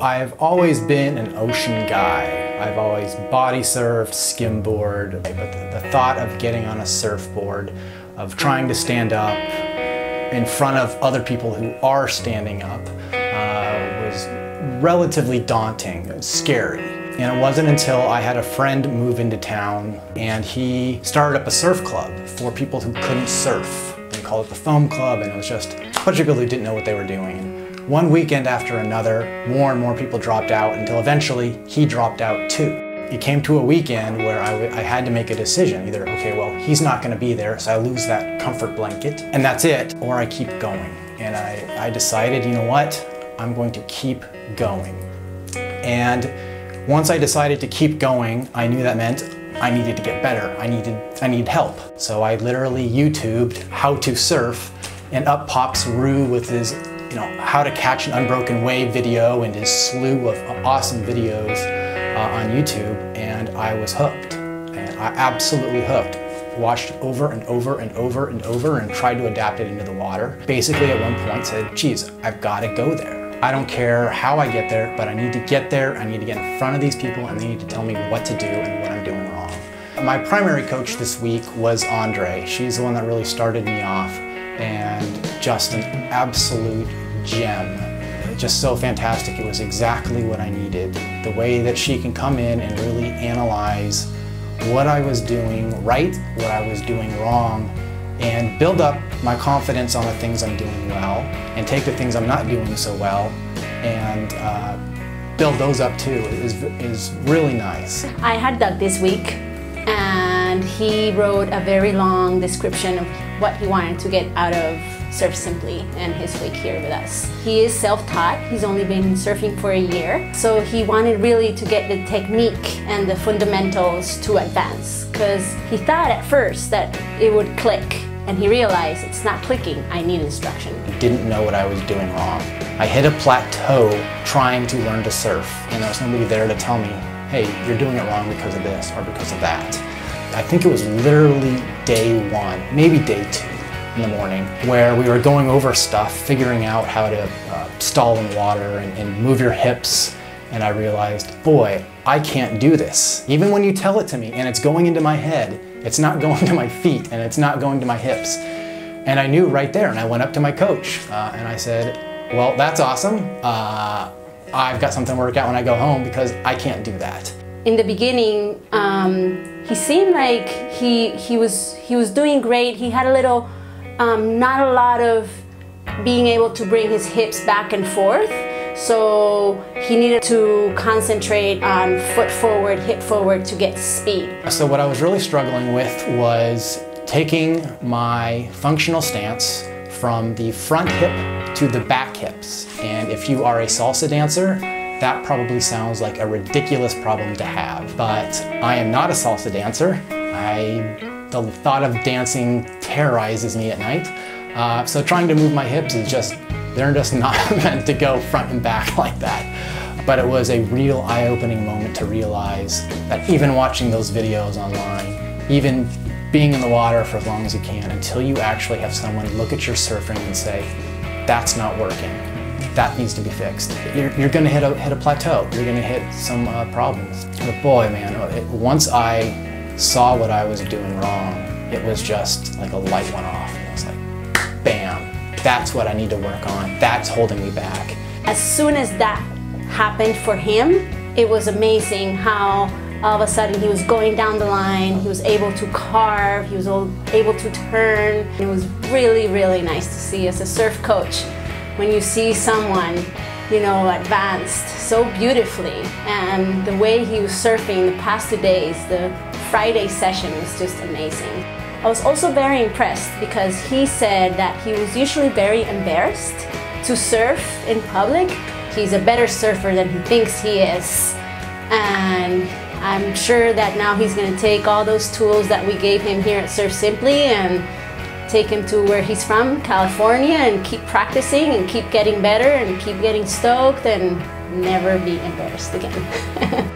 I've always been an ocean guy. I've always body surfed, skimboard, but the thought of getting on a surfboard, of trying to stand up in front of other people who are standing up was relatively daunting. It was scary. And it wasn't until I had a friend move into town and he started up a surf club for people who couldn't surf. They called it the Foam Club, and it was just a bunch of people who didn't know what they were doing. One weekend after another, more and more people dropped out until eventually he dropped out too. It came to a weekend where I had to make a decision. Either, okay, well, he's not going to be there, so I lose that comfort blanket, and that's it, or I keep going. And I decided, you know what? I'm going to keep going. And once I decided to keep going, I knew that meant I needed to get better. I needed help. So I literally YouTubed how to surf, and up pops Rue with his how to catch an unbroken wave video and his slew of awesome videos on YouTube, and I was hooked. And I absolutely hooked. Watched it over and over and over and over and tried to adapt it into the water. Basically at one point said, geez, I've got to go there. I don't care how I get there, but I need to get there. I need to get in front of these people, and they need to tell me what to do and what I'm doing wrong. My primary coach this week was Andre. She's the one that really started me off, and just an absolute gem. Just so fantastic. It was exactly what I needed. The way that she can come in and really analyze what I was doing right, what I was doing wrong, and build up my confidence on the things I'm doing well, and take the things I'm not doing so well and build those up too is really nice. I had Doug this week, and he wrote a very long description of what he wanted to get out of Surf Simply and his week here with us. He is self-taught. He's only been surfing for a year, so he wanted really to get the technique and the fundamentals to advance, because he thought at first that it would click, and he realized it's not clicking. I need instruction. I didn't know what I was doing wrong. I hit a plateau trying to learn to surf, and there was nobody there to tell me, hey, you're doing it wrong because of this or because of that. I think it was literally day one, maybe day two in the morning, where we were going over stuff, figuring out how to stall in water and move your hips, and I realized, boy, I can't do this. Even when you tell it to me and it's going into my head, it's not going to my feet and it's not going to my hips. And I knew right there, and I went up to my coach and I said, well, that's awesome. I've got something to work out when I go home because I can't do that. In the beginning, he seemed like he was doing great. He had a little, not a lot of being able to bring his hips back and forth. So he needed to concentrate on foot forward, hip forward to get speed. So what I was really struggling with was taking my functional stance from the front hip to the back hips. And if you are a salsa dancer, that probably sounds like a ridiculous problem to have. But I am not a salsa dancer. The thought of dancing terrorizes me at night. So trying to move my hips is they're just not meant to go front and back like that. But it was a real eye-opening moment to realize that even watching those videos online, even being in the water for as long as you can, until you actually have someone look at your surfing and say, that's not working, that needs to be fixed. You're going to hit a plateau. You're going to hit some problems. But boy, man, once I saw what I was doing wrong, it was just like a light went off. And it was like, bam. That's what I need to work on. That's holding me back. As soon as that happened for him, it was amazing how all of a sudden he was going down the line, he was able to carve, he was able to turn. It was really, really nice to see as a surf coach when you see someone, advanced so beautifully. And the way he was surfing the past 2 days, the Friday session was just amazing. I was also very impressed because he said that he was usually very embarrassed to surf in public. He's a better surfer than he thinks he is. And I'm sure that now he's going to take all those tools that we gave him here at Surf Simply and take him to where he's from, California, and keep practicing and keep getting better and keep getting stoked and never be embarrassed again.